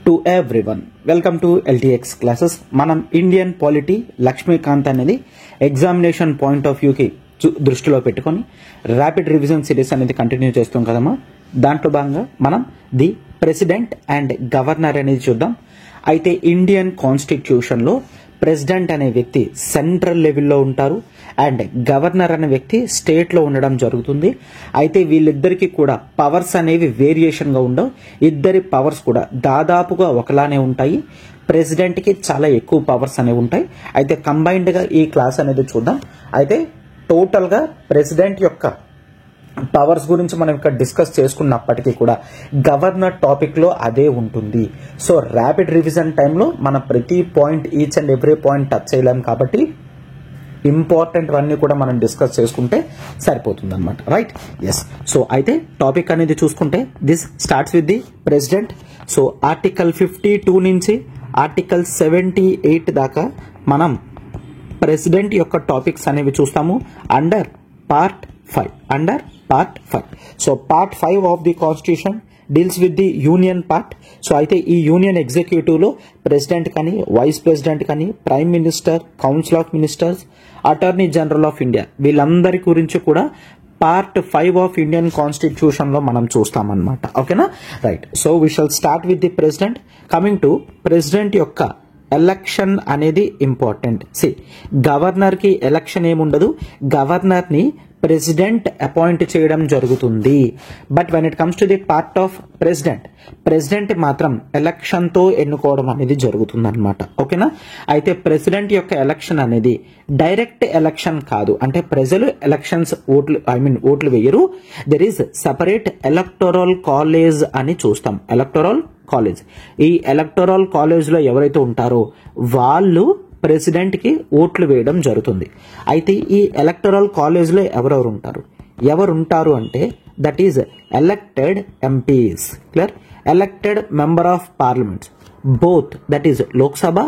To everyone welcome to LTX classes. మనం Indian polity Lakshmikanth అనేది examination point of వ్యూకి దృష్టిలో పెట్టుకొని ర్యాపిడ్ రివిజన్ సిరీస్ అనేది కంటిన్యూ చేస్తాం కదమ్మా. దాంట్లో భాగంగా మనం ది ప్రెసిడెంట్ అండ్ గవర్నర్ అనేది చూద్దాం. అయితే ఇండియన్ కాన్స్టిట్యూషన్లో ప్రెసిడెంట్ అనే వ్యక్తి సెంట్రల్ లెవెల్లో ఉంటారు అండ్ గవర్నర్ అనే వ్యక్తి స్టేట్లో ఉండడం జరుగుతుంది. అయితే వీళ్ళిద్దరికీ కూడా పవర్స్ అనేవి వేరియేషన్గా ఉండవు. ఇద్దరి పవర్స్ కూడా దాదాపుగా ఒకలానే ఉంటాయి. ప్రెసిడెంట్కి చాలా ఎక్కువ పవర్స్ అనేవి ఉంటాయి. అయితే కంబైన్డ్గా ఈ క్లాస్ అనేది చూద్దాం. అయితే టోటల్గా ప్రెసిడెంట్ యొక్క పవర్స్ గురించి మనం ఇక్కడ డిస్కస్ చేసుకున్నప్పటికీ కూడా గవర్నర్ టాపిక్లో అదే ఉంటుంది. సో ర్యాపిడ్ రివిజన్ టైంలో మనం ప్రతి point each and every point touch చేయలేం కాబట్టి ఇంపార్టెంట్ అన్నీ కూడా మనం డిస్కస్ చేసుకుంటే సరిపోతుంది అనమాట. రైట్? ఎస్. సో అయితే టాపిక్ అనేది చూసుకుంటే this starts with the president. So article 52 నుంచి ఆర్టికల్ 78 దాకా మనం ప్రెసిడెంట్ యొక్క టాపిక్స్ అనేవి చూస్తాము under part 5. So part 5 of the constitution deals with the union part. So అయితే ఈ యూనియన్ ఎగ్జిక్యూటివ్లో ప్రెసిడెంట్ కానీ, వైస్ ప్రెసిడెంట్ కానీ, prime minister, council of ministers, attorney general of India వీళ్ళందరి గురించి కూడా పార్ట్ 5 ఆఫ్ ఇండియన్ కాన్స్టిట్యూషన్ లో మనం చూస్తామన్నమాట. ఓకేనా? Right. So we shall start with the president. Coming to president యొక్క ఎలక్షన్ అనేది ఇంపార్టెంట్. గవర్నర్ కి ఎలక్షన్ ఏముండదు. గవర్నర్ ని ప్రెసిడెంట్ అపాయింట్ చేయడం జరుగుతుంది. But when it comes to the part of president మాత్రం ఎలక్షన్ తో ఎన్నుకోవడం అనేది జరుగుతుంది అనమాట. ఓకేనా? అయితే ప్రెసిడెంట్ యొక్క ఎలక్షన్ అనేది డైరెక్ట్ ఎలక్షన్ కాదు. అంటే ప్రజలు ఎలక్షన్స్ ఓట్లు వేయరు. There is separate electoral college అని చూస్తాం. Electoral college. ఈ ఎలక్టోరల్ కాలేజ్ లో ఎవరైతే ఉంటారో వాళ్ళు ప్రెసిడెంట్ కి ఓట్లు వేయడం జరుగుతుంది. అయితే ఈ ఎలక్టోరల్ కాలేజ్ లో ఎవరుంటారు అంటే that is elected MPs. Clear? Elected member of parliament both, that is Lok Sabha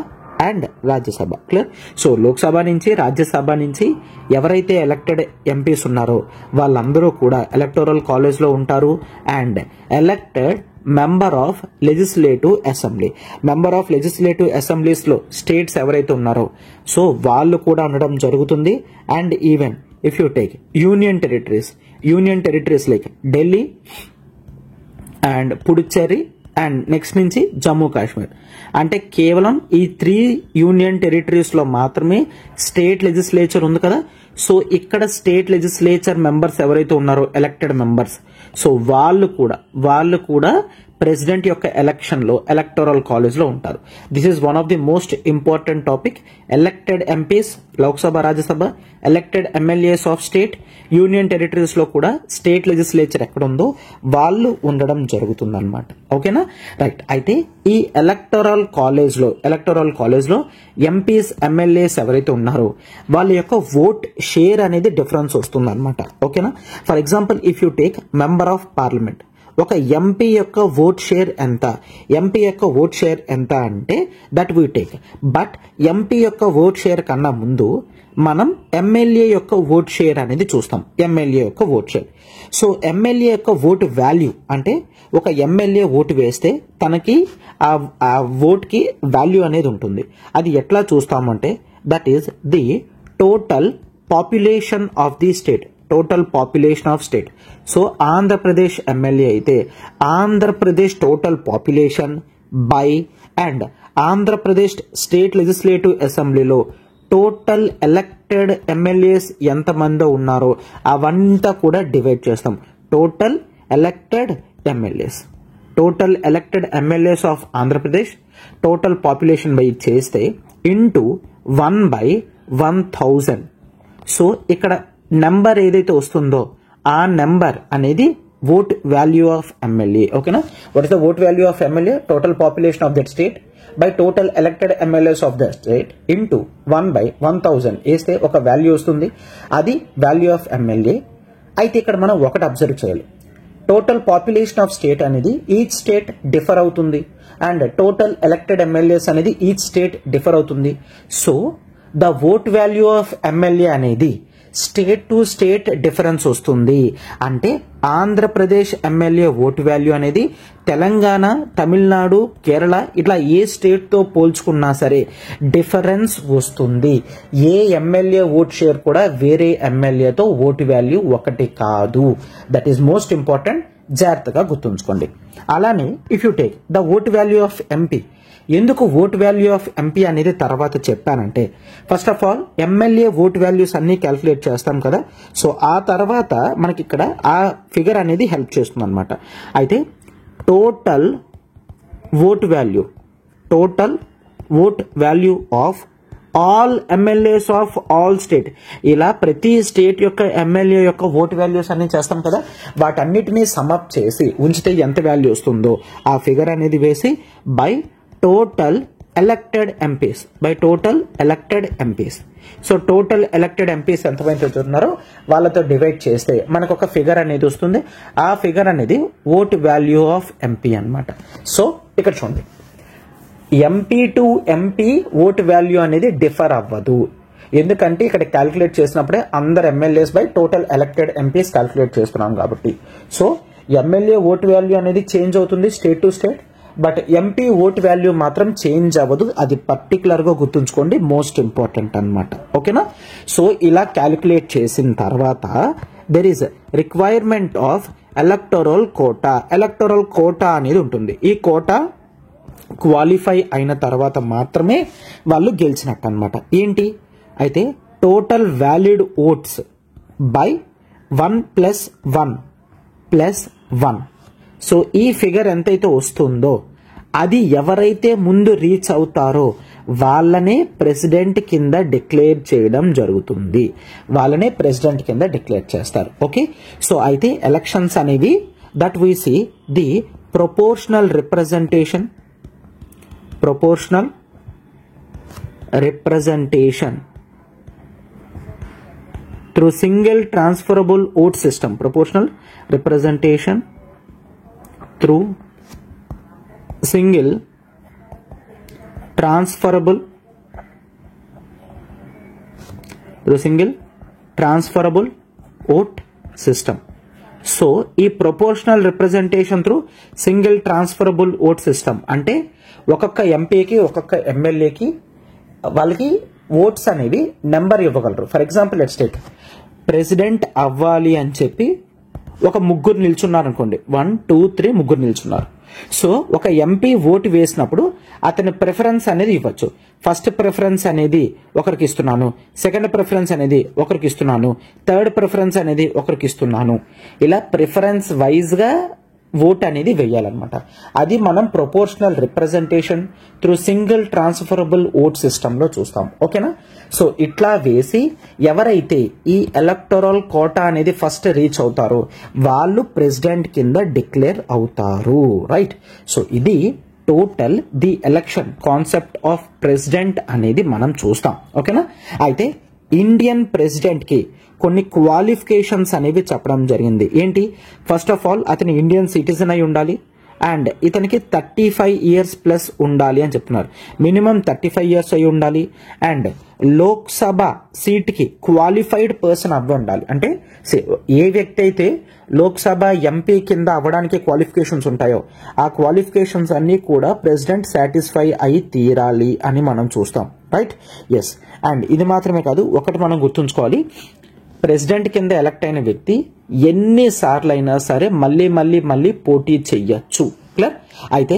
and Rajya Sabha. Clear? So Lok Sabha నుంచి, రాజ్యసభ నుంచి ఎవరైతే ఎలక్టెడ్ ఎంపీస్ ఉన్నారో వాళ్ళందరూ కూడా ఎలక్టోరల్ కాలేజ్ లో ఉంటారు. And elected member of legislative assemblies లో స్టేట్స్ ఎవరైతే ఉన్నారో సో వాళ్ళు కూడా ఉండడం జరుగుతుంది. And even if you take union territories like Delhi and Puducherry and next నుంచి జమ్మూ కాశ్మీర్, అంటే కేవలం ఈ 3 యూనియన్ టెరిటరీస్ లో మాత్రమే స్టేట్ లెజిస్లేచర్ ఉంది కదా. సో ఇక్కడ స్టేట్ లెజిస్లేచర్ మెంబర్స్ ఎవరైతే ఉన్నారో ఎలక్టెడ్ మెంబర్స్, సో వాళ్ళు కూడా ప్రెసిడెంట్ యొక్క ఎలక్షన్ లో ఎలక్టోరల్ కాలేజ్ లో ఉంటారు. This is one of the most important topic. Elected MPs Lok Sabha, Rajya Sabha, elected MLAs of state, union territories లో కూడా స్టేట్ లెజిస్లేచర్ ఎక్కడ ఉందో వాళ్ళు ఉండడం జరుగుతుంది అనమాట. ఓకేనా? రైట్. అయితే ఈ ఎలక్టోరల్ కాలేజ్ లో ఎంపీస్, ఎమ్మెల్యేస్ ఎవరైతే ఉన్నారో వాళ్ళ యొక్క ఓట్ షేర్ అనేది డిఫరెన్స్ వస్తుంది అనమాట. ఓకేనా? For example if you take member of parliament, ఒక ఎంపీ యొక్క ఓట్ షేర్ ఎంత అంటే that we take. But MP యొక్క ఓట్ షేర్ కన్నా ముందు మనం ఎమ్మెల్యే యొక్క ఓట్ షేర్ అనేది చూస్తాం. సో ఎమ్మెల్యే యొక్క ఓటు వాల్యూ అంటే ఒక ఎమ్మెల్యే ఓటు వేస్తే తనకి ఆ ఓట్ కి వాల్యూ అనేది ఉంటుంది. అది ఎట్లా చూస్తామంటే that is the total population of the state. So Andhra Pradesh MLA అయితే Andhra Pradesh total population by and Andhra Pradesh state legislative అసెంబ్లీలో టోటల్ ఎలక్టెడ్ ఎమ్మెల్యేస్ ఎంతమంది ఉన్నారో అవంతా కూడా డివైడ్ చేస్తాం. Total elected MLAs of Andhra Pradesh total population by చేస్తే ఇంటూ 1/1000. సో ఇక్కడ నెంబర్ ఏదైతే వస్తుందో ఆ నెంబర్ అనేది ఓట్ వాల్యూ ఆఫ్ ఎమ్మెల్యే. ఓకేనా? What is the vote value of MLA? Total population of that state by total elected MLAs of that state into 1/1000 వేస్తే ఒక value వస్తుంది. అది వాల్యూ ఆఫ్ ఎమ్మెల్యే. అయితే ఇక్కడ మనం ఒకటి అబ్జర్వ్ చేయాలి. టోటల్ పాపులేషన్ ఆఫ్ స్టేట్ అనేది ఈచ్ స్టేట్ డిఫర్ అవుతుంది అండ్ టోటల్ ఎలక్టెడ్ ఎమ్మెల్యేస్ అనేది ఈచ్ స్టేట్ డిఫర్ అవుతుంది. So the vote value of MLA అనేది స్టేట్ టు స్టేట్ డిఫరెన్స్ వస్తుంది. అంటే ఆంధ్రప్రదేశ్ ఎమ్మెల్యే ఓటు వాల్యూ అనేది తెలంగాణ, తమిళనాడు, కేరళ ఇట్లా ఏ స్టేట్తో పోల్చుకున్నా సరే డిఫరెన్స్ వస్తుంది. ఏ ఎమ్మెల్యే ఓట్ షేర్ కూడా వేరే ఎమ్మెల్యేతో ఓటు వాల్యూ ఒకటి కాదు. దట్ ఈస్ మోస్ట్ ఇంపార్టెంట్, జాగ్రత్తగా గుర్తుంచుకోండి. అలానే if you take the vote value of MP, ఎందుకు ఓట్ వాల్యూ ఆఫ్ ఎంపీ అనేది తర్వాత చెప్పానంటే, first of all MLA vote values అన్ని క్యాల్కులేట్ చేస్తాం కదా, సో ఆ తర్వాత మనకి ఇక్కడ ఆ ఫిగర్ అనేది హెల్ప్ చేస్తుంది అనమాట. అయితే total vote value of all MLAs of all state, ఇలా ప్రతి స్టేట్ యొక్క ఎమ్మెల్యే యొక్క ఓట్ వాల్యూస్ అన్ని చేస్తాం కదా, వాటన్నిటినీ సమ్అప్ చేసి ఉంచితే ఎంత వాల్యూ వస్తుందో ఆ ఫిగర్ అనేది వేసి by total elected MPs. So total elected MPs ఎంతమంది ఉన్నారో వాళ్ళతో డివైడ్ చేస్తే మనకు ఒక ఫిగర్ అనేది వస్తుంది. ఆ ఫిగర్ అనేది ఓట్ వాల్యూ ఆఫ్ ఎంపీ అన్నమాట. సో ఇక్కడ చూడండి, MP to MP vote value అనేది డిఫర్ అవ్వదు. ఎందుకంటే ఇక్కడ క్యాల్కులేట్ చేసినప్పుడే అందరు MLAs by total elected MPs calculate చేస్తున్నాం కాబట్టి. సో ఎమ్మెల్యే ఓట్ వాల్యూ అనేది చేంజ్ అవుతుంది state to state, but MP vote value మాత్రం చేంజ్ అవ్వదు. అది పర్టికులర్ గా గుర్తుంచుకోండి, మోస్ట్ ఇంపార్టెంట్ అన్నమాట. ఓకేనా? సో ఇలా క్యాలిక్యులేట్ చేసిన తర్వాత there is requirement of electoral quota అనేది ఉంటుంది. ఈ కోటా క్వాలిఫై అయిన తర్వాత మాత్రమే వాళ్ళు గెలిచినట్టు అనమాట. ఏంటి అయితే total valid votes by 1+1+1. So ఈ ఫిగర్ ఎంతైతే వస్తుందో అది ఎవరైతే ముందు రీచ్ అవుతారో వాళ్ళనే ప్రెసిడెంట్ కింద డిక్లేర్ చేయడం జరుగుతుంది. చేస్తారు. ఓకే, సో అయితే ఎలక్షన్స్ అనేవి that we see the proportional representation through single transferable vote system. Proportional representation through single transferable vote system. So ఈ proportional representation through single transferable vote system అంటే ఒక్కొక్క ఎంపీకి ఒక్కొక్క ఎమ్మెల్యేకి వాళ్ళకి ఓట్స్ అనేవి నెంబర్ ఇవ్వగలరు. For example let's take president అవ్వాలి అని చెప్పి ఒక ముగ్గురు నిల్చున్నారు అనుకోండి, 1 2 3 ముగ్గురు నిల్చున్నారు. సో ఒక ఎంపీ ఓటు వేసినప్పుడు అతని ప్రిఫరెన్స్ అనేది ఇవ్వచ్చు. ఫస్ట్ ప్రిఫరెన్స్ అనేది ఒకరికి ఇస్తున్నాను, సెకండ్ ప్రిఫరెన్స్ అనేది ఒకరికి ఇస్తున్నాను, థర్డ్ ప్రిఫరెన్స్ అనేది ఒకరికి ఇస్తున్నాను. ఇలా ప్రిఫరెన్స్ వైజ్ గా ఓట్ అనేది వేయాలన్నమాట. అది మనం proportional representation through single transferable vote system లో చూస్తాం. ఓకేనా? సో ఇట్లా వేసి ఎవరైతే ఈ ఎలక్టోరల్ కోటా అనేది ఫస్ట్ రీచ్ అవుతారో వాళ్ళు ప్రెసిడెంట్ కింద డిక్లేర్ అవుతారు. రైట్? సో ఇది total the election concept of president అనేది మనం చూస్తాం. ఓకేనా? అయితే ఇండియన్ ప్రెసిడెంట్ కి కొన్ని క్వాలిఫికేషన్స్ అనేవి చెప్పడం జరిగింది. ఏంటి? ఫస్ట్ ఆఫ్ ఆల్ అతని ఇండియన్ సిటిజన్ అయి ఉండాలి అండ్ ఇతనికి 35 years ప్లస్ ఉండాలి అని చెప్తున్నారు. మినిమం 35 years అయి ఉండాలి అండ్ లోక్సభ సీట్ కి క్వాలిఫైడ్ పర్సన్ అవ్వ ఉండాలి. అంటే ఏ వ్యక్తి అయితే లోక్సభ ఎంపీ కింద అవ్వడానికి క్వాలిఫికేషన్స్ ఉంటాయో ఆ క్వాలిఫికేషన్స్ అన్ని కూడా ప్రెసిడెంట్ సాటిస్ఫై అయి తీరాలి అని మనం చూస్తాం. రైట్? ఎస్. అండ్ ఇది మాత్రమే కాదు, ఒకటి మనం గుర్తుంచుకోవాలి, ప్రెసిడెంట్ కింద ఎలక్ట్ అయిన వ్యక్తి ఎన్నిసార్లు అయినా సరే మళ్ళీ పోటీ చెయ్యొచ్చు. క్లియర్? అయితే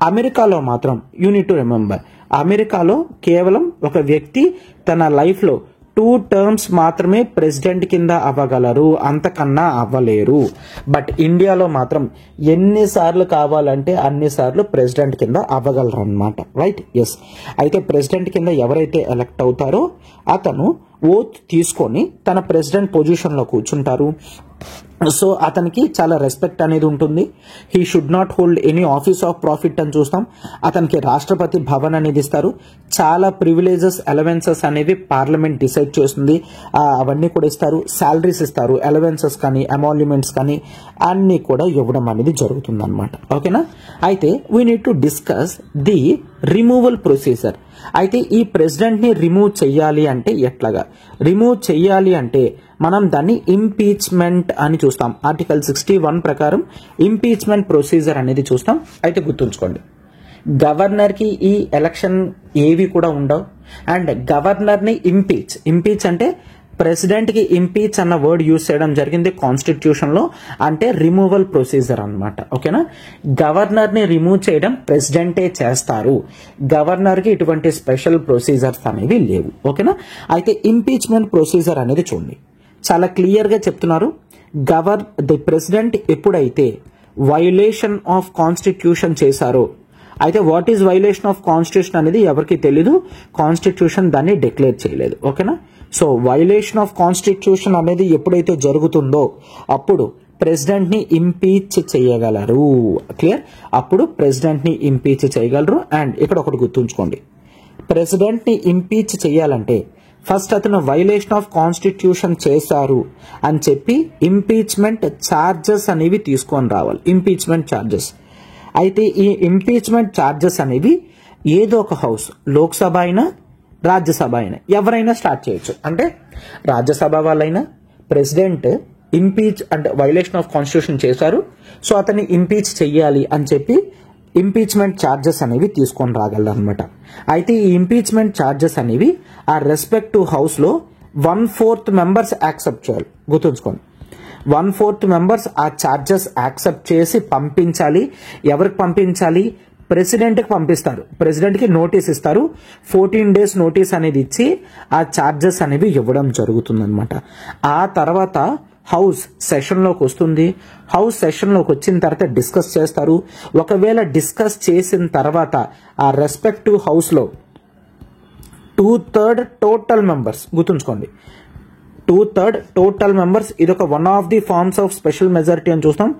అమెరికాలో మాత్రం యూనిట్ టు రిమెంబర్, అమెరికాలో కేవలం ఒక వ్యక్తి తన లైఫ్ లో 2 terms మాత్రమే ప్రెసిడెంట్ కింద అవ్వగలరు, అంతకన్నా అవ్వలేరు. బట్ ఇండియాలో మాత్రం ఎన్నిసార్లు కావాలంటే అన్నిసార్లు ప్రెసిడెంట్ కింద అవ్వగలరు అన్నమాట. రైట్? ఎస్. అయితే ప్రెసిడెంట్ కింద ఎవరైతే ఎలక్ట్ అవుతారో అతను ఓత్ తీసుకొని తన ప్రెసిడెంట్ పొజిషన్ లో కూర్చుంటారు. సో అతనికి చాలా రెస్పెక్ట్ అనేది ఉంటుంది. He should not hold any office of profit అని చూస్తాం. అతనికి రాష్ట్రపతి భవన్ అనేది ఇస్తారు. చాలా ప్రివిలేజెస్, అలవెన్సెస్ అనేవి పార్లమెంట్ డిసైడ్ చేస్తుంది, అవన్నీ కూడా ఇస్తారు. శాలరీస్ ఇస్తారు, అలవెన్సెస్ కానీ అమాల్యుమెంట్స్ కానీ అన్ని కూడా ఇవ్వడం అనేది జరుగుతుంది అనమాట. ఓకేనా? అయితే we need to discuss the removal procedure. అయితే ఈ ప్రెసిడెంట్ ని రిమూవ్ చెయ్యాలి అంటే ఎట్లాగా? రిమూవ్ చెయ్యాలి అంటే మనం దాన్ని ఇంపీచ్మెంట్ అని చూస్తాం. ఆర్టికల్ 61 ప్రకారం ఇంపీచ్మెంట్ ప్రొసీజర్ అనేది చూస్తాం. అయితే గుర్తుంచుకోండి, గవర్నర్ కి ఈ ఎలక్షన్ ఏవి కూడా ఉండవు. అండ్ గవర్నర్ ని ఇంపీచ్ అంటే ప్రెసిడెంట్ కి ఇంపీచ్ అన్న వర్డ్ యూజ్ చేయడం జరిగింది కాన్స్టిట్యూషన్ లో, అంటే రిమూవల్ ప్రొసీజర్ అన్నమాట. ఓకేనా? గవర్నర్ ని రిమూవ్ చేయడం ప్రెసిడెంటే చేస్తారు. గవర్నర్ కి ఇటువంటి స్పెషల్ ప్రొసీజర్స్ అనేవి లేవు. ఓకేనా? అయితే ఇంపీచ్మెంట్ ప్రొసీజర్ అనేది చూడండి, చాలా క్లియర్ గా చెప్తున్నారు. ది ప్రెసిడెంట్ ఎప్పుడైతే వైలేషన్ ఆఫ్ కాన్స్టిట్యూషన్ చేశారో, అయితే what is violation of constitution అనేది ఎవరికి తెలీదు, కాన్స్టిట్యూషన్ దాన్ని డిక్లేర్ చేయలేదు. ఓకేనా? సో వైలేషన్ ఆఫ్ కాన్స్టిట్యూషన్ అనేది ఎప్పుడైతే జరుగుతుందో అప్పుడు ప్రెసిడెంట్ ని ఇంపీచ్ చేయగలరు. క్లియర్? అప్పుడు ప్రెసిడెంట్ ని ఇంపీచ్ చేయగలరు. అండ్ ఇక్కడ ఒకటి గుర్తుంచుకోండి, ప్రెసిడెంట్ ని ఇంపీచ్ చేయాలంటే ఫస్ట్ అతను వైలేషన్ ఆఫ్ కాన్స్టిట్యూషన్ చేశారు అని చెప్పి ఇంపీచ్మెంట్ ఛార్జెస్ అనేవి తీసుకొని రావాలి. Impeachment charges. అయితే ఈ ఇంపీచ్మెంట్ ఛార్జెస్ అనేవి ఏదో ఒక హౌస్, లోక్సభ అయినా రాజ్యసభ అయినా ఎవరైనా స్టార్ట్ చేయొచ్చు. అంటే రాజ్యసభ వాళ్ళైనా ప్రెసిడెంట్ ఇంపీచ్ అంటే వైలేషన్ ఆఫ్ కాన్స్టిట్యూషన్ చేశారు, సో అతన్ని ఇంపీచ్ చెయ్యాలి అని చెప్పి ఇంపీచ్మెంట్ ఛార్జెస్ అనేవి తీసుకొని రాగలరు అనమాట. అయితే ఈ ఇంపీచ్మెంట్ ఛార్జెస్ అనేవి ఆ రెస్పెక్టివ్ హౌస్ లో 1/4 మెంబర్స్ యాక్సెప్ట్ చేయాలి. గుర్తుంచుకోండి, 1/4 మెంబర్స్ ఆ ఛార్జెస్ యాక్సెప్ట్ చేసి పంపించాలి. ఎవరికి పంపించాలి? ప్రెసిడెంట్ కి పంపిస్తారు. ప్రెసిడెంట్ కి నోటీస్ ఇస్తారు. 14 days నోటీస్ అనేది ఇచ్చి ఆ ఛార్జెస్ అనేవి ఇవ్వడం జరుగుతుంది అనమాట. ఆ తర్వాత హౌస్ సెషన్ లోకి వస్తుంది. హౌస్ సెషన్ లోకి వచ్చిన తర్వాత డిస్కస్ చేస్తారు. ఒకవేళ డిస్కస్ చేసిన తర్వాత ఆ రెస్పెక్టివ్ హౌస్ లో 2/3 టోటల్ మెంబర్స్, గుర్తుంచుకోండి 2/3 టోటల్ మెంబర్స్, ఇదొక one of the forms of special majority అని చూస్తాం.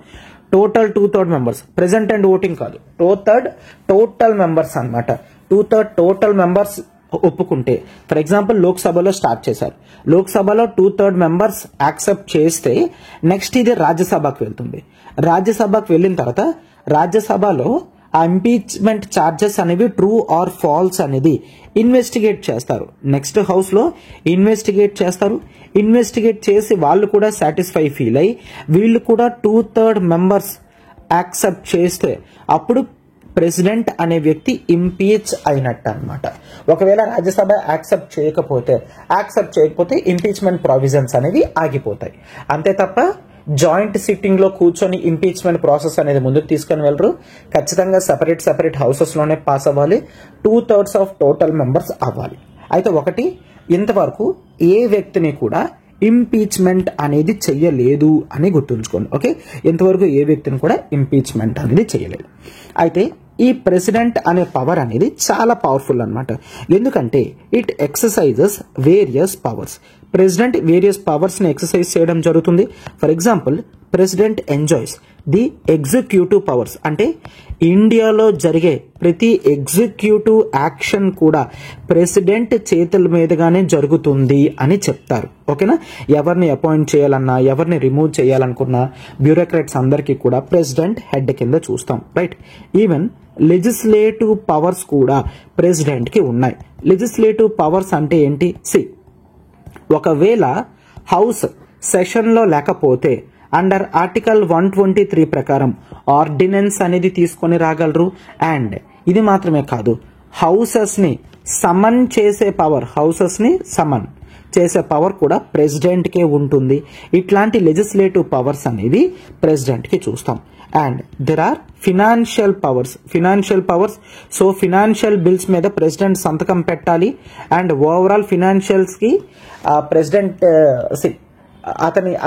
Total 2/3 members, present and voting కాదు, 2/3 టోటల్ మెంబర్స్ అనమాట. 2/3 టోటల్ మెంబర్స్ ఒప్పుకుంటే, ఫర్ ఎగ్జాంపుల్ లోక్సభలో స్టార్ట్ చేశారు, లోక్సభలో 2/3 మెంబర్స్ యాక్సెప్ట్ చేస్తే నెక్స్ట్ ఇది రాజ్యసభకు వెళ్తుంది. రాజ్యసభకు వెళ్ళిన తర్వాత రాజ్యసభలో ఆ ఇంపీచ్మెంట్ ఛార్జెస్ అనేవి ట్రూ ఆర్ ఫాల్స్ అనేది ఇన్వెస్టిగేట్ చేస్తారు. నెక్స్ట్ హౌస్ లో ఇన్వెస్టిగేట్ చేస్తారు. ఇన్వెస్టిగేట్ చేసి వాళ్ళు కూడా సాటిస్ఫై ఫీల్ అయ్యి వీళ్ళు కూడా 2/3 మెంబర్స్ యాక్సెప్ట్ చేస్తే అప్పుడు ప్రెసిడెంట్ అనే వ్యక్తి ఇంపీచ్ అయినట్టు అనమాట. ఒకవేళ రాజ్యసభ యాక్సెప్ట్ చేయకపోతే ఇంపీచ్మెంట్ ప్రావిజన్స్ అనేవి ఆగిపోతాయి. అంతే తప్ప జాయింట్ సిట్టింగ్ లో కూర్చొని ఇంపీచ్మెంట్ ప్రాసెస్ అనేది ముందుకు తీసుకుని వెళ్ళరు. ఖచ్చితంగా సెపరేట్ హౌసెస్ లోనే పాస్ అవ్వాలి. 2/3 ఆఫ్ టోటల్ మెంబర్స్ అవ్వాలి. అయితే ఒకటి, ఇంతవరకు ఏ వ్యక్తిని కూడా ఇంపీచ్మెంట్ అనేది చెయ్యలేదు అని గుర్తుంచుకోండి. ఓకే, ఇంతవరకు ఏ వ్యక్తిని కూడా ఇంపీచ్మెంట్ అనేది చేయలేదు. అయితే ఈ ప్రెసిడెంట్ అనే పవర్ అనేది చాలా పవర్ఫుల్ అన్నమాట. ఎందుకంటే it exercises various powers. President various powers ని ఎక్సర్సైజ్ చేయడం జరుగుతుంది. For example, president enjoys the executive powers. అంటే ఇండియాలో జరిగే ప్రతి ఎగ్జిక్యూటివ్ యాక్షన్ కూడా ప్రెసిడెంట్ చేతుల మీదుగానే జరుగుతుంది అని చెప్తారు. ఓకేనా? ఎవరిని అపాయింట్ చేయాలన్నా, ఎవరిని రిమూవ్ చేయాలనుకున్నా బ్యూరోక్రాట్స్ అందరికీ కూడా ప్రెసిడెంట్ హెడ్ కింద చూస్తాం. రైట్? ఈవెన్ లెజిస్లేటివ్ పవర్స్ కూడా ప్రెసిడెంట్ కి ఉన్నాయి. లెజిస్లేటివ్ పవర్స్ అంటే ఏంటి? ఒకవేళ హౌస్ సెషన్ లో లేకపోతే అండర్ ఆర్టికల్ 123 ప్రకారం ఆర్డినెన్స్ అనేది తీసుకొని రాగలరు. అండ్ ఇది మాత్రమే కాదు, హౌసెస్ ని సమన్ చేసే పవర్ కూడా ప్రెసిడెంట్ కే ఉంటుంది. ఇట్లాంటి లెజిస్లేటివ్ పవర్స్ అనేవి ప్రెసిడెంట్ కి చూస్తాం. And there are financial powers. So financial bills మీద ప్రెసిడెంట్ సంతకం పెట్టాలి. అండ్ ఓవరాల్ ఫినాన్షియల్స్ కి ప్రెసిడెంట్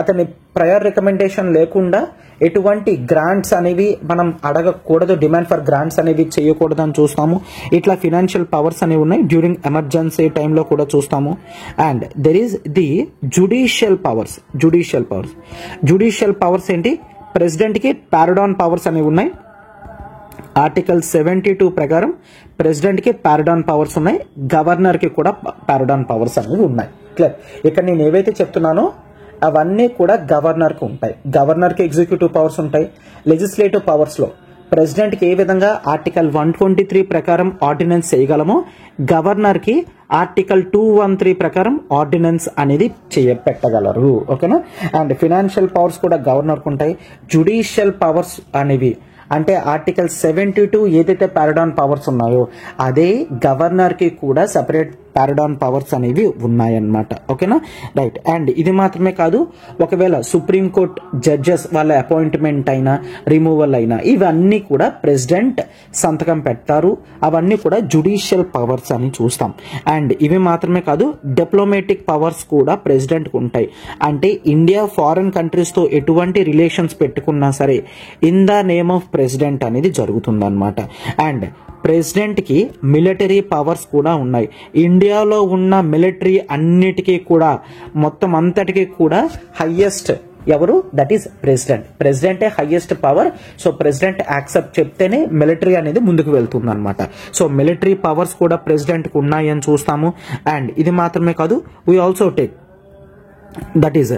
అతని ప్రయర్ రికమెండేషన్ లేకుండా ఎటువంటి గ్రాంట్స్ అనేవి మనం అడగకూడదు, డిమాండ్ ఫర్ గ్రాంట్స్ అనేవి చేయకూడదు అని చూస్తాము. ఇట్లా ఫినాన్షియల్ పవర్స్ అనేవి ఉన్నాయి. డ్యూరింగ్ ఎమర్జెన్సీ టైంలో కూడా చూస్తాము. And there is the judicial powers ఏంటి? ప్రెసిడెంట్ కి పారడాన్ పవర్స్ అనేవి ఉన్నాయి. ఆర్టికల్ 72 ప్రకారం ప్రెసిడెంట్ కి పారడాన్ పవర్స్ ఉన్నాయి. గవర్నర్ కి కూడా పారడాన్ పవర్స్ అనేవి ఉన్నాయి. క్లియర్? ఇక్కడ నేను ఏవైతే చెప్తున్నానో అవన్నీ కూడా గవర్నర్ కి ఉంటాయి. గవర్నర్ కి ఎగ్జిక్యూటివ్ పవర్స్ ఉంటాయి. లెజిస్లేటివ్ పవర్స్ లో ప్రెసిడెంట్ కి ఏ విధంగా ఆర్టికల్ 123 ప్రకారం ఆర్డినెన్స్ చేయగలమో గవర్నర్ కి ఆర్టికల్ 213 ప్రకారం ఆర్డినెన్స్ అనేది పెట్టగలరు. ఓకేనా. అండ్ ఫినాన్షియల్ పవర్స్ కూడా గవర్నర్ కు ఉంటాయి. జ్యుడిషియల్ పవర్స్ అనేవి అంటే ఆర్టికల్ 72 ఏదైతే పారాడాన్ పవర్స్ ఉన్నాయో అదే గవర్నర్ కి కూడా సెపరేట్ పారాడాన్ పవర్స్ అనేవి ఉన్నాయన్నమాట. ఓకేనా, రైట్. అండ్ ఇది మాత్రమే కాదు, ఒకవేళ సుప్రీంకోర్టు జడ్జెస్ వాళ్ళ అపాయింట్మెంట్ అయినా రిమూవల్ అయినా ఇవన్నీ కూడా ప్రెసిడెంట్ సంతకం పెడతారు. అవన్నీ కూడా జ్యుడిషియల్ పవర్స్ అని చూస్తాం. అండ్ ఇవి మాత్రమే కాదు, డిప్లొమాటిక్ పవర్స్ కూడా ప్రెసిడెంట్ కు ఉంటాయి. అంటే ఇండియా ఫారెన్ కంట్రీస్ తో ఎటువంటి రిలేషన్స్ పెట్టుకున్నా సరే in the name of president అనేది జరుగుతుందన్నమాట. అండ్ ప్రెసిడెంట్ కి మిలిటరీ పవర్స్ కూడా ఉన్నాయి. ఇండియాలో ఉన్న మిలిటరీ అన్నిటికీ కూడా మొత్తం అంతటికీ కూడా హైయెస్ట్ ఎవరు? That is president. ప్రెసిడెంటే highest power. So president accept చెప్తేనే మిలిటరీ అనేది ముందుకు వెళ్తుంది అనమాట. సో మిలిటరీ పవర్స్ కూడా ప్రెసిడెంట్ కు ఉన్నాయని చూస్తాము. అండ్ ఇది మాత్రమే కాదు, we also take that is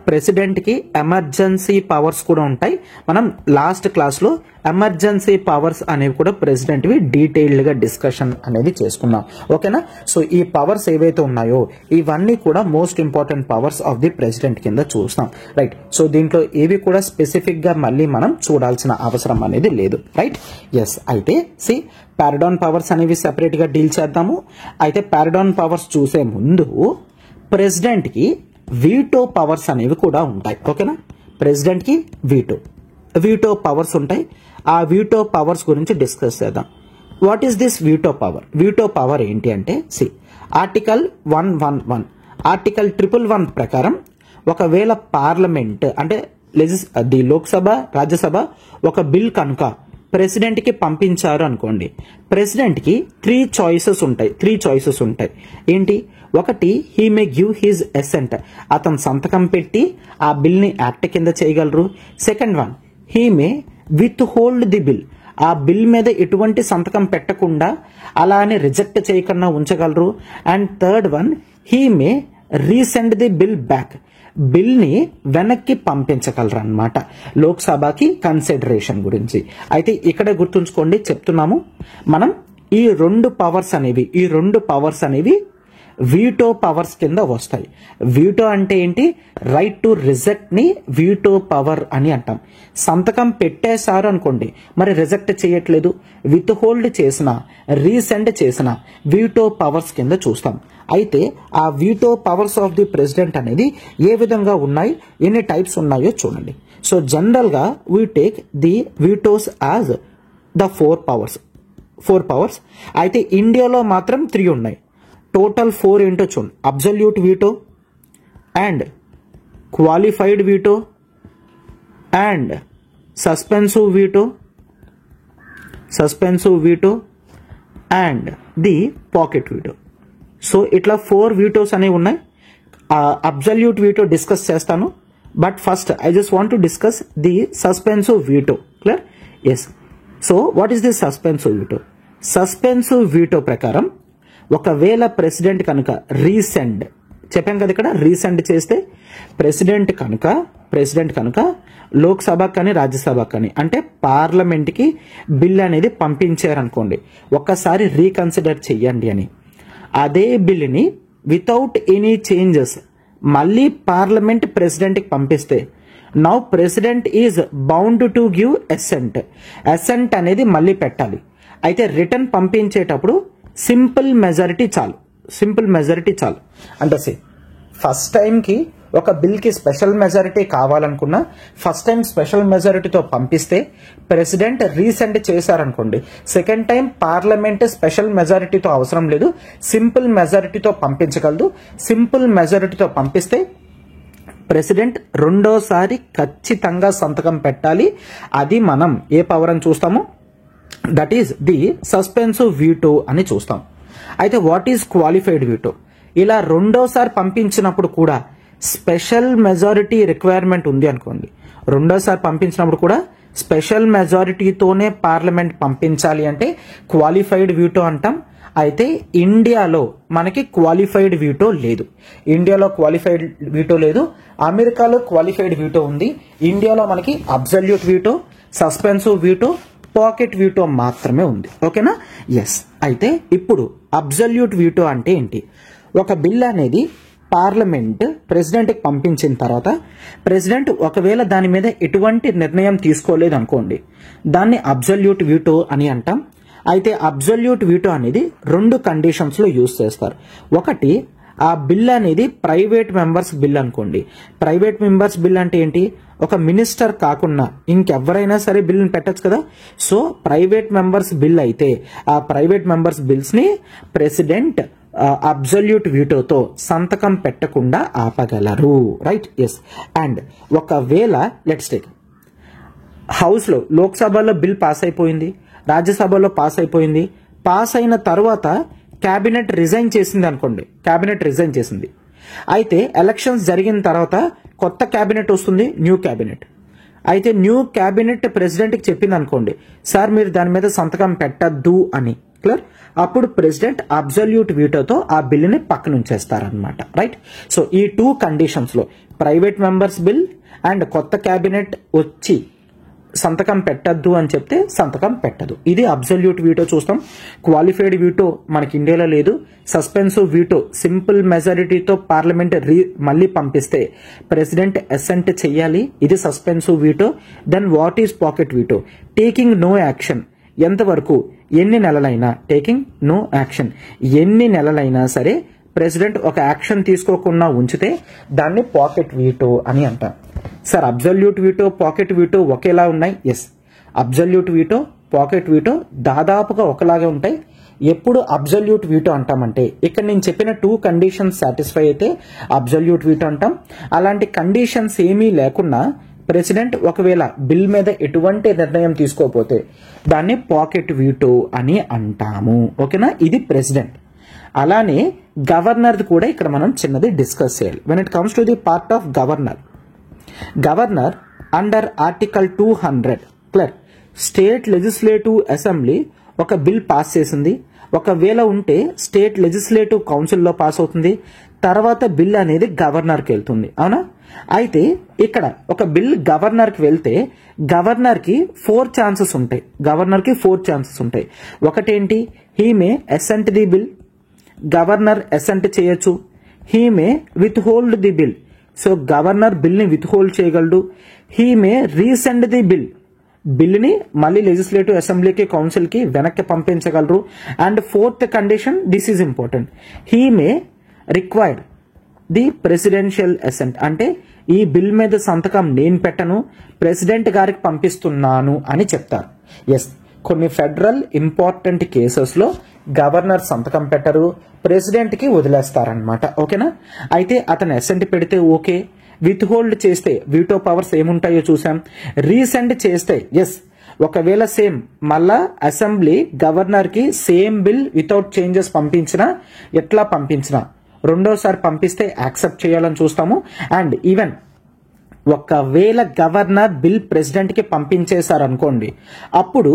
president కి ఎమర్జెన్సీ పవర్స్ కూడా ఉంటాయి. మనం లాస్ట్ క్లాస్ లో ఎమర్జెన్సీ పవర్స్ అనేవి కూడా ప్రెసిడెంట్ వి డీటెయిల్డ్ గా డిస్కషన్ అనేది చేసుకున్నాం. ఓకేనా. సో ఈ పవర్స్ ఏవైతే ఉన్నాయో ఇవన్నీ కూడా most important powers of the president కింద చూస్తాం. రైట్. సో దీంట్లో ఏవి కూడా స్పెసిఫిక్ గా మళ్ళీ మనం చూడాల్సిన అవసరం అనేది లేదు. రైట్. ఎస్. అయితే సి పారాడాన్ పవర్స్ అనేవి సెపరేట్ గా డీల్ చేద్దాము. అయితే పారాడాన్ పవర్స్ చూసే ముందు ప్రెసిడెంట్ కి వీటో పవర్స్ అనేవి కూడా ఉంటాయి. ఓకేనా. ప్రెసిడెంట్ కి వీటో పవర్స్ ఉంటాయి. ఆ వీటో పవర్స్ గురించి డిస్కస్ చేద్దాం. What is this veto power? Veto power ఏంటి అంటే ఆర్టికల్ 111 ఆర్టికల్ 111 ప్రకారం ఒకవేళ పార్లమెంట్ అంటే ది లోక్సభ రాజ్యసభ ఒక బిల్ కనుక ప్రెసిడెంట్ కి పంపించారు అనుకోండి, ప్రెసిడెంట్ కి 3 చాయిసెస్ ఉంటాయి. ఏంటి? ఒకటి, he may give his assent, అతను సంతకం పెట్టి ఆ బిల్ ని యాక్ట్ కింద చేయగలరు. Second one, he may withhold the bill, ఆ బిల్ మీద ఎటువంటి సంతకం పెట్టకుండా అలానే రిజెక్ట్ చేయకుండా ఉంచగలరు. And third one, he may resend the bill back, bill ని వెనక్కి పంపించగలరు అన్నమాట లోక్సభకి కన్సిడరేషన్ గురించి. అయితే ఇక్కడ గుర్తుంచుకోండి, చెప్తున్నాము మనం ఈ రెండు పవర్స్ అనేవి వీటో పవర్స్ కింద వస్తాయి. వీటో అంటే ఏంటి? రైట్ టు రిజెక్ట్ ని వీటో పవర్ అని అంటాం. సంతకం పెట్టేశారు అనుకోండి, మరి రిజెక్ట్ చేయట్లేదు, విత్ హోల్డ్ చేసిన రీసెండ్ చేసిన వీటో పవర్స్ కింద చూస్తాం. అయితే ఆ veto powers of the president అనేది ఏ విధంగా ఉన్నాయి, ఎన్ని టైప్స్ ఉన్నాయో చూడండి. సో జనరల్ గా we take the vetoes as the 4 powers. అయితే ఇండియాలో మాత్రం 3 ఉన్నాయి. టోటల్ 4 ఏంటో చూడండి. Absolute veto and qualified veto and suspensive veto and the pocket veto. So ఇట్లా 4 వీటోస్ అనేవి ఉన్నాయి. అబ్సల్యూట్ వీటో డిస్కస్ చేస్తాను, but first I just want to discuss the suspensive veto. Clear? Yes. So what is the suspensive veto ప్రకారం ఒకవేళ president కనుక resend, చెప్పాం కదా ఇక్కడ రీసెండ్ చేస్తే, ప్రెసిడెంట్ కనుక లోక్సభ కానీ రాజ్యసభ కానీ అంటే పార్లమెంట్ కి బిల్ అనేది పంపించారనుకోండి, ఒక్కసారి రీకన్సిడర్ చెయ్యండి అని, అదే బిల్లుని వితౌట్ ఎనీ చేంజెస్ మళ్ళీ పార్లమెంట్ ప్రెసిడెంట్ కి పంపిస్తే, now president is bound to give assent అనేది మళ్ళీ పెట్టాలి. అయితే రిటర్న్ పంపించేటప్పుడు సింపుల్ మెజారిటీ చాలు. అంటే ఫస్ట్ టైం కి ఒక బిల్ కి స్పెషల్ మెజారిటీ కావాలనుకున్నా ఫస్ట్ టైం స్పెషల్ మెజారిటీతో పంపిస్తే, ప్రెసిడెంట్ రీసెండ్ చేశారనుకోండి, సెకండ్ టైం పార్లమెంట్ స్పెషల్ మెజారిటీతో అవసరం లేదు, సింపుల్ మెజారిటీతో పంపించగలదు. సింపుల్ మెజారిటీతో పంపిస్తే ప్రెసిడెంట్ రెండోసారి ఖచ్చితంగా సంతకం పెట్టాలి. అది మనం ఏ పవర్ అని చూస్తాము? That is the suspensive veto అని చూస్తాం. అయితే వాట్ ఈస్ క్వాలిఫైడ్ వీటో? ఇలా రెండోసారి పంపించినప్పుడు కూడా స్పెషల్ మెజారిటీ రిక్వైర్మెంట్ ఉంది అనుకోండి, రెండోసారి పంపించినప్పుడు కూడా స్పెషల్ మెజారిటీతోనే పార్లమెంట్ పంపించాలి అంటే క్వాలిఫైడ్ వీటో అంటాం. అయితే ఇండియాలో మనకి క్వాలిఫైడ్ వీటో లేదు. అమెరికాలో క్వాలిఫైడ్ వీటో ఉంది. ఇండియాలో మనకి absolute veto, suspensive veto, pocket veto మాత్రమే ఉంది. ఓకేనా? ఎస్. అయితే ఇప్పుడు అబ్సల్యూట్ వీటో అంటే ఏంటి? ఒక బిల్ అనేది పార్లమెంట్ ప్రెసిడెంట్కి పంపించిన తర్వాత ప్రెసిడెంట్ ఒకవేళ దాని మీద ఎటువంటి నిర్ణయం తీసుకోలేదు అనుకోండి, దాన్ని అబ్సల్యూట్ వీటో అని అంటాం. అయితే అబ్సల్యూట్ వీటో అనేది 2 కండిషన్స్లో యూజ్ చేస్తారు. ఒకటి, ఆ బిల్ అనేది ప్రైవేట్ మెంబర్స్ బిల్ అనుకోండి. ప్రైవేట్ మెంబర్స్ బిల్ అంటే ఏంటి? ఒక మినిస్టర్ కాకుండా ఇంకెవరైనా సరే బిల్ని పెట్టచ్చు కదా. సో ప్రైవేట్ మెంబర్స్ బిల్ అయితే ఆ ప్రైవేట్ మెంబర్స్ బిల్స్ని ప్రెసిడెంట్ అబ్సల్యూట్ వీటోతో సంతకం పెట్టకుండా ఆపగలరు. రైట్? ఎస్. అండ్ ఒకవేళ లెట్స్ టేక్ హౌస్లో లోక్సభలో బిల్ పాస్ అయిపోయింది, రాజ్యసభలో పాస్ అయిపోయింది, పాస్ అయిన తర్వాత క్యాబినెట్ రిజైన్ చేసింది అనుకోండి, క్యాబినెట్ రిజైన్ చేసింది. అయితే ఎలక్షన్స్ జరిగిన తర్వాత కొత్త క్యాబినెట్ వస్తుంది, న్యూ క్యాబినెట్. అయితే న్యూ క్యాబినెట్ ప్రెసిడెంట్కి చెప్పింది అనుకోండి, సార్ మీరు దాని మీద సంతకం పెట్టద్దు అని. క్లియర్? అప్పుడు ప్రెసిడెంట్ అబ్సల్యూట్ వీటోతో ఆ బిల్లుని పక్కన ఉంచేస్తారనమాట. రైట్? సో ఈ 2 కండిషన్స్లో ప్రైవేట్ మెంబర్స్ బిల్ అండ్ కొత్త క్యాబినెట్ వచ్చి సంతకం పెట్టద్దు అని చెప్తే సంతకం పెట్టదు. ఇది అబ్సల్యూట్ వీటో చూస్తాం. క్వాలిఫైడ్ వీటో మనకి ఇండియాలో లేదు. సస్పెన్సివ్ వీటో సింపుల్ మెజారిటీతో పార్లమెంట్ మళ్ళీ పంపిస్తే ప్రెసిడెంట్ అసెంట్ చెయ్యాలి. ఇది suspensive veto. Then what is pocket veto? Taking no action. ఎంతవరకు? ఎన్ని నెలలైనా. టేకింగ్ నో యాక్షన్, ఎన్ని నెలలైనా సరే ప్రెసిడెంట్ ఒక యాక్షన్ తీసుకోకుండా ఉంచితే దాన్ని పాకెట్ వీటో అని అంటాం. Sir absolute veto pocket veto ఒకేలా ఉన్నాయి? Yes. Absolute veto pocket veto దాదాపుగా ఒకలాగే ఉంటాయి. ఎప్పుడు అబ్సల్యూట్ వీటో అంటామంటే ఇక్కడ నేను చెప్పిన 2 కండిషన్స్ సాటిస్ఫై అయితే అబ్సల్యూట్ వీటో అంటాం. అలాంటి కండిషన్స్ ఏమీ లేకుండా ప్రెసిడెంట్ ఒకవేళ బిల్ మీద ఎటువంటి నిర్ణయం తీసుకోకపోతే దాన్ని పాకెట్ వీటో అని అంటాము. ఓకేనా? ఇది ప్రెసిడెంట్. అలానే గవర్నర్ కూడా ఇక్కడ మనం చిన్నది డిస్కస్ చేయాలి. When it comes to the part of governor under article 200 clear. State legislative assembly ఒక బిల్ పాస్ చేసింది. ఒకవేళ ఉంటే స్టేట్ లెజిస్లేటివ్ కౌన్సిల్లో పాస్ అవుతుంది. తర్వాత బిల్ అనేది గవర్నర్కి వెళ్తుంది. అవునా? అయితే ఇక్కడ ఒక బిల్ గవర్నర్కి వెళ్తే గవర్నర్కి 4 ఛాన్సెస్ ఉంటాయి. ఒకటేంటి? He may assent the bill. Governor assent చేయొచ్చు. He may withhold the bill. So governor బిల్ని విత్ హోల్డ్ చేయగలడు. He may resend the bill. బిల్ని మళ్ళీ లెజిస్లేటివ్ అసెంబ్లీకి కౌన్సిల్కి వెనక్కి పంపించగలరు. And 4th condition, this is important, he may required the presidential assent. అంటే ఈ బిల్ మీద సంతకం నేను పెట్టను, ప్రెసిడెంట్ గారికి పంపిస్తున్నాను అని చెప్తారు. ఎస్. కొన్ని ఫెడరల్ ఇంపార్టెంట్ కేసెస్లో గవర్నర్ సంతకం పెట్టరు, ప్రెసిడెంట్కి వదిలేస్తారనమాట. ఓకేనా? అయితే అతను అసెంట్ పెడితే ఓకే. విత్ హోల్డ్ చేస్తే వీటో పవర్స్ ఏముంటాయో చూసాం. రీసెండ్ చేస్తే ఎస్, ఒకవేళ సేమ్ మళ్ళా అసెంబ్లీ గవర్నర్కి సేమ్ బిల్ వితౌట్ చేంజెస్ పంపించినా, ఎట్లా పంపించినా రెండోసారి పంపిస్తే యాక్సెప్ట్ చేయాలని చూస్తాము. అండ్ ఈవెన్ ఒకవేళ గవర్నర్ బిల్ ప్రెసిడెంట్కి పంపించేశారనుకోండి, అప్పుడు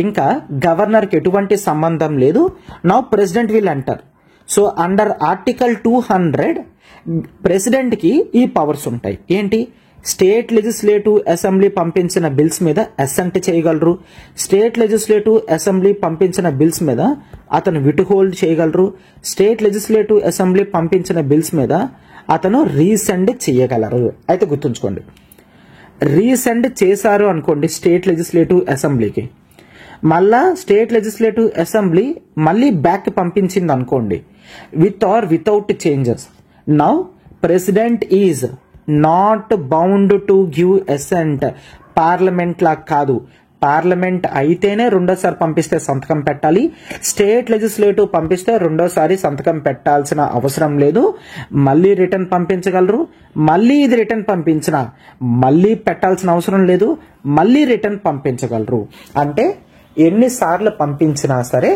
ఇంకా గవర్నర్కి ఎటువంటి సంబంధం లేదు. Now president will enter. So under article 200 ప్రెసిడెంట్కి ఈ పవర్స్ ఉంటాయి. ఏంటి? స్టేట్ లెజిస్లేటివ్ అసెంబ్లీ పంపించిన బిల్స్ మీద అసెంట్ చేయగలరు. స్టేట్ లెజిస్లేటివ్ అసెంబ్లీ పంపించిన బిల్స్ మీద అతను విట్ హోల్డ్ చేయగలరు. స్టేట్ లెజిస్లేటివ్ అసెంబ్లీ పంపించిన బిల్స్ మీద అతను రీసెండ్ చేయగలరు. అయితే గుర్తుంచుకోండి, రీసెండ్ చేశారు అనుకోండి స్టేట్ లెజిస్లేటివ్ అసెంబ్లీకి, మళ్ళా స్టేట్ లెజిస్లేటివ్ అసెంబ్లీ మళ్ళీ బ్యాక్ పంపించింది అనుకోండి, with or without changes, now president is not bound to give assent. Parliament law కాదు, పార్లమెంట్ అయితేనే రెండోసారి పంపిస్తే సంతకం పెట్టాలి. స్టేట్ లెజిస్లేటివ్ పంపిస్తే రెండోసారి సంతకం పెట్టాల్సిన అవసరం లేదు. మళ్ళీ రిటర్న్ పంపించగలరు. మళ్ళీ ఇది రిటర్న్ పంపించినా మళ్ళీ పెట్టాల్సిన అవసరం లేదు. మళ్ళీ రిటర్న్ పంపించగలరు. అంటే ఎన్నిసార్లు పంపించినా సరే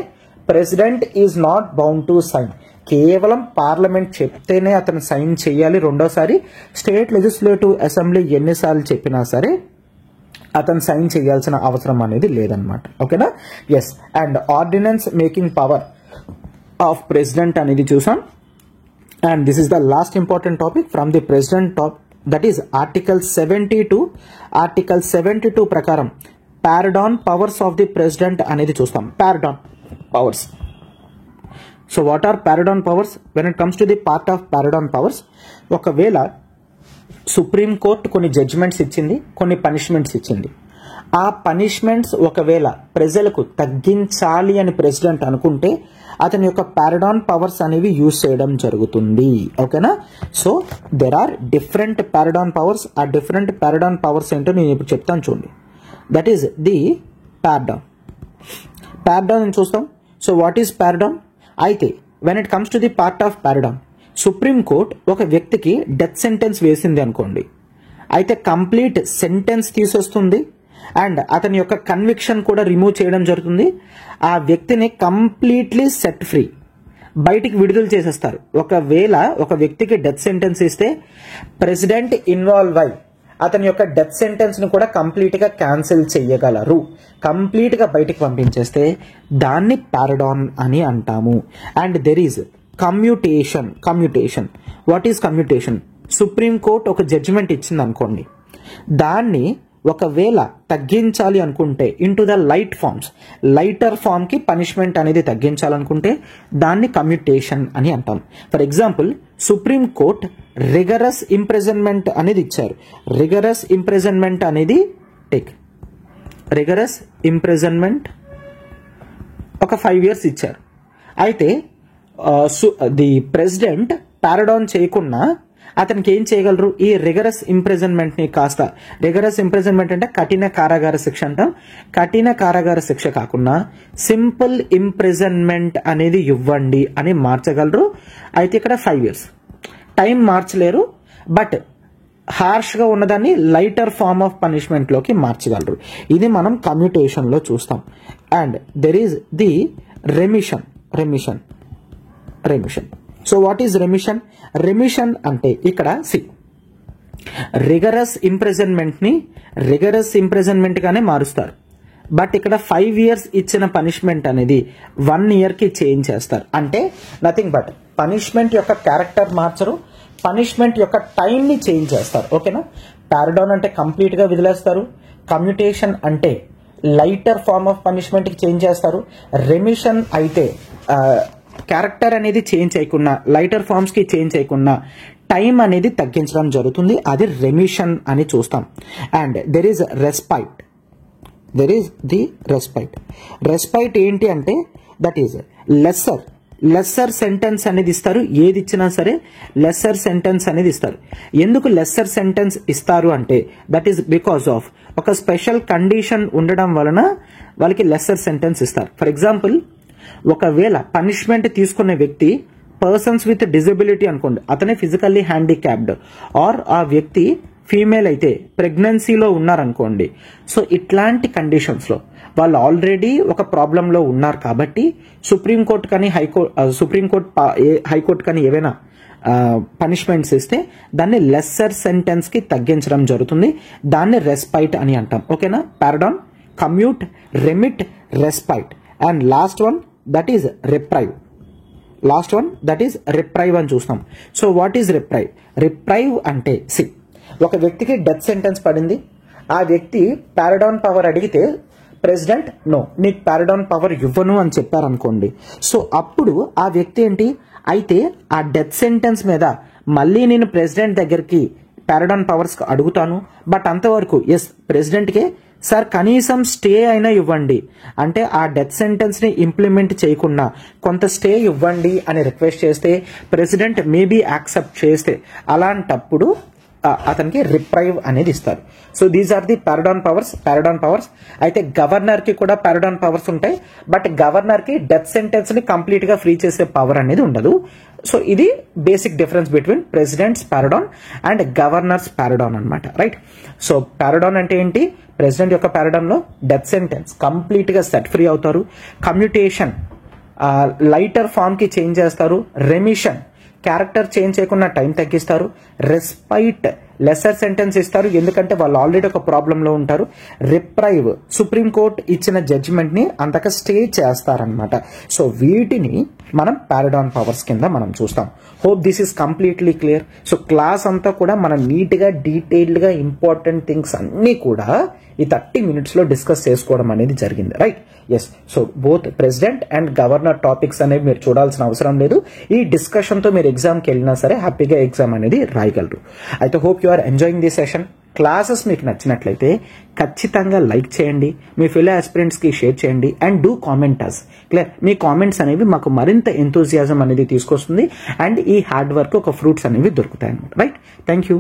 president is not bound to sign. కేవలం పార్లమెంట్ చెప్తేనే అతను సైన్ చేయాలి రెండోసారి. స్టేట్ లెజిస్లేటివ్ అసెంబ్లీ ఎన్నిసార్లు చెప్పినా సరే అతను సైన్ చేయాల్సిన అవసరం అనేది లేదనమాట. ఓకేనా? Yes. And ordinance making power of president అనేది చూసాం. And this is the last important topic from the president top, that is article 72. Article 72 ప్రకారం pardon powers of the president అనేది చూస్తాం. Pardon powers. So what are pardon powers? When it comes to the part of pardon powers, ఒకవేళ supreme court కొన్ని judgments ఇచ్చింది, కొన్ని punishments ఇచ్చింది. ఆ punishments ఒకవేళ ప్రజలకు తగ్గించాలి అని ప్రెసిడెంట్ అనుకుంటే అతని యొక్క పారడాన్ పవర్స్ అనేవి యూజ్ చేయడం జరుగుతుంది. ఓకేనా? So there are different pardon powers. ఆ డిఫరెంట్ పారడాన్ పవర్స్ ఏంటో నేను ఇప్పుడు చెప్తాను చూడండి. That is the pardon. Pardon అని చూస్తాం. So what is pardon? అయితే when it comes to the part of pardon, supreme court ఒక వ్యక్తికి డెత్ సెంటెన్స్ వేసింది అనుకోండి. అయితే కంప్లీట్ సెంటెన్స్ తీసేస్తుంది అండ్ అతని యొక్క కన్విక్షన్ కూడా రిమూవ్ చేయడం జరుగుతుంది. ఆ వ్యక్తిని కంప్లీట్లీ సెట్ ఫ్రీ, బయటికి విడుదల చేసేస్తారు. ఒకవేళ ఒక వ్యక్తికి డెత్ సెంటెన్స్ ఇస్తే ప్రెసిడెంట్ ఇన్వాల్వ్ అయి అతని యొక్క డెత్ సెంటెన్స్ ని కూడా కంప్లీట్ గా క్యాన్సిల్ చేయగలరు. కంప్లీట్ గా బయటికి పంపించేస్తే దాన్ని పారడాన్ అని అంటాము. And there is commutation. Commutation, what is commutation? Supreme court ఒక జడ్జిమెంట్ ఇచ్చింది అనుకోండి, దాన్ని ఒకవేళ తగ్గించాలి అనుకుంటే into the light forms, lighter form కి పనిష్మెంట్ అనేది తగ్గించాలనుకుంటే దాన్ని కమ్యూటేషన్ అని అంటాం. For example, supreme court rigorous imprisonment అనేది ఇచ్చారు. రిగరస్ ఇంప్రిజన్మెంట్ అనేది రిగరస్ ఇంప్రిజన్మెంట్ ఒక 5 years ఇచ్చారు. అయితే ది ప్రెసిడెంట్ పారడాన్ చేయకుండా అతనికి ఏం చేయగలరు? ఈ రిగరస్ ఇంప్రిజన్మెంట్ ని కాస్త, రిగరస్ ఇంప్రిజన్మెంట్ అంటే కఠిన కారాగార శిక్ష అంటాం. కఠిన కారాగార శిక్ష కాకుండా సింపుల్ ఇంప్రిజన్మెంట్ అనేది ఇవ్వండి అని మార్చగలరు. అయితే ఇక్కడ 5 years టైం మార్చలేరు, బట్ హార్ష్ గా ఉన్నదాన్ని లైటర్ ఫార్మ్ ఆఫ్ పనిష్మెంట్ లోకి మార్చగలరు. ఇది మనం కమ్యూటేషన్ లో చూస్తాం. And there is the remission. So what is remission? Remission అంటే ఇక్కడ రిగరస్ ఇంప్రిజన్మెంట్ ని రిగరస్ ఇంప్రిజన్మెంట్ గానే మారుస్తారు. బట్ ఇక్కడ 5 years ఇచ్చిన పనిష్మెంట్ అనేది 1 year కి చేంజ్ చేస్తారు. అంటే నథింగ్ బట్ పనిష్మెంట్ యొక్క క్యారెక్టర్ మార్చరు, పనిష్మెంట్ యొక్క టైం ని చేంజ్ చేస్తారు. ఓకేనా? పారడాన్ అంటే కంప్లీట్ గా వదిలేస్తారు. కమ్యూటేషన్ అంటే లైటర్ ఫార్మ్ ఆఫ్ పనిష్మెంట్ కి చేంజ్ చేస్తారు. రెమిషన్ అయితే క్యారెక్టర్ అనేది చేంజ్ చేయకుండా, లైటర్ ఫార్మ్స్ కి చేంజ్ చేయకుండా టైం అనేది తగ్గించడం జరుగుతుంది. అది రెమిషన్ అని చూస్తాం. And there is respite. The respite ఏంటి అంటే దట్ ఈస్ లెస్సర్ సెంటెన్స్ అనేది ఇస్తారు. ఏది ఇచ్చినా సరే లెస్సర్ సెంటెన్స్ అనేది ఇస్తారు. ఎందుకు లెస్సర్ సెంటెన్స్ ఇస్తారు అంటే దట్ ఈస్ బికాస్ ఆఫ్ ఒక స్పెషల్ కండిషన్ ఉండడం వలన వాళ్ళకి లెస్సర్ సెంటెన్స్ ఇస్తారు. ఫర్ ఎగ్జాంపుల్, ఒకవేళ పనిష్మెంట్ తీసుకునే వ్యక్తి పర్సన్స్ విత్ డిజబిలిటీ అనుకోండి, అతనే ఫిజికల్లీ హ్యాండిక్యాప్డ్, ఆర్ ఆ వ్యక్తి ఫీమేల్ అయితే ప్రెగ్నెన్సీలో ఉన్నారనుకోండి. సో ఇట్లాంటి కండిషన్స్ లో వాళ్ళు ఆల్రెడీ ఒక ప్రాబ్లంలో ఉన్నారు కాబట్టి సుప్రీంకోర్టు కానీ హైకోర్టు కానీ ఏవైనా పనిష్మెంట్స్ ఇస్తే దాన్ని లెస్సర్ సెంటెన్స్ కి తగ్గించడం జరుగుతుంది. దాన్ని రెస్పైట్ అని అంటాం. ఓకేనా? Pardon, commute, remit, respite. And last one that is reprieve. అని చూస్తాం. So what is reprieve? Reprieve అంటే ఒక వ్యక్తికి డెత్ సెంటెన్స్ పడింది. ఆ వ్యక్తి పారడాన్ పవర్ అడిగితే ప్రెసిడెంట్ నో, నీకు పారడాన్ పవర్ ఇవ్వను అని చెప్పారనుకోండి. సో అప్పుడు ఆ వ్యక్తి ఏంటి, అయితే ఆ డెత్ సెంటెన్స్ మీద మళ్ళీ నేను ప్రెసిడెంట్ దగ్గరికి పారడాన్ పవర్స్ అడుగుతాను, బట్ అంతవరకు ప్రెసిడెంట్కే సార్ కనీసం స్టే అయినా ఇవ్వండి, అంటే ఆ డెత్ సెంటెన్స్ ని ఇంప్లిమెంట్ చేయకుండా కొంత స్టే ఇవ్వండి అని రిక్వెస్ట్ చేస్తే ప్రెసిడెంట్ మేబీ యాక్సెప్ట్ చేస్తే అలాంటప్పుడు అతనికి రిప్రైవ్ అనేది ఇస్తారు. So these are the pardon powers. అయితే గవర్నర్ కి కూడా పారడాన్ పవర్స్ ఉంటాయి, బట్ గవర్నర్ కి డెత్ సెంటెన్స్ ని కంప్లీట్ గా ఫ్రీ చేసే పవర్ అనేది ఉండదు. సో ఇది basic difference between president's pardon and governor's pardon అన్నమాట. రైట్? సో పారడాన్ అంటే ఏంటి? ప్రెసిడెంట్ యొక్క పారడాన్ లో డెత్ సెంటెన్స్ కంప్లీట్ గా సెట్ ఫ్రీ అవుతారు. కమ్యూటేషన్ లైటర్ ఫార్మ్ కి చేంజ్ చేస్తారు. రెమిషన్ క్యారెక్టర్ చేంజ్ చేయకుండా టైం తగ్గిస్తారు. రెస్పైట్ లెసర్ సెంటెన్స్ ఇస్తారు, ఎందుకంటే వాళ్ళు ఆల్రెడీ ఒక ప్రాబ్లంలో ఉంటారు. రిప్రైవ్ సుప్రీంకోర్టు ఇచ్చిన జడ్జిమెంట్ ని అంతగా స్టే చేస్తారనమాట. సో వీటిని మనం పారడాన్ పవర్స్ కింద మనం చూస్తాం. Hope this is completely clear. So class అంతా కూడా మనం నీట్ గా డీటెయిల్డ్ గా ఇంపార్టెంట్ థింగ్స్ అన్ని కూడా ఈ 30 minutesలో డిస్కస్ చేసుకోవడం అనేది జరిగింది, right? Yes. So both president and governor topics అనేవి మీరు చూడాల్సిన అవసరం లేదు. ఈ డిస్కషన్తో మీరు ఎగ్జామ్కి వెళ్ళినా సరే హ్యాపీగా ఎగ్జామ్ అనేది రాయగలరు. అయితే hope you are enjoying the session. Classes మీకు నచ్చినట్లయితే ఖచ్చితంగా లైక్ చేయండి, మీ ఫెలో ఆస్పిరెంట్స్కి షేర్ చేయండి and do comment us. Clear? మీ కామెంట్స్ అనేవి మాకు మరింత ఎంతూజియాజం అనేది తీసుకొస్తుంది అండ్ ఈ హార్డ్ వర్క్ ఒక ఫ్రూట్స్ అనేవి దొరుకుతాయి అన్నమాట, రైట్? Thank you.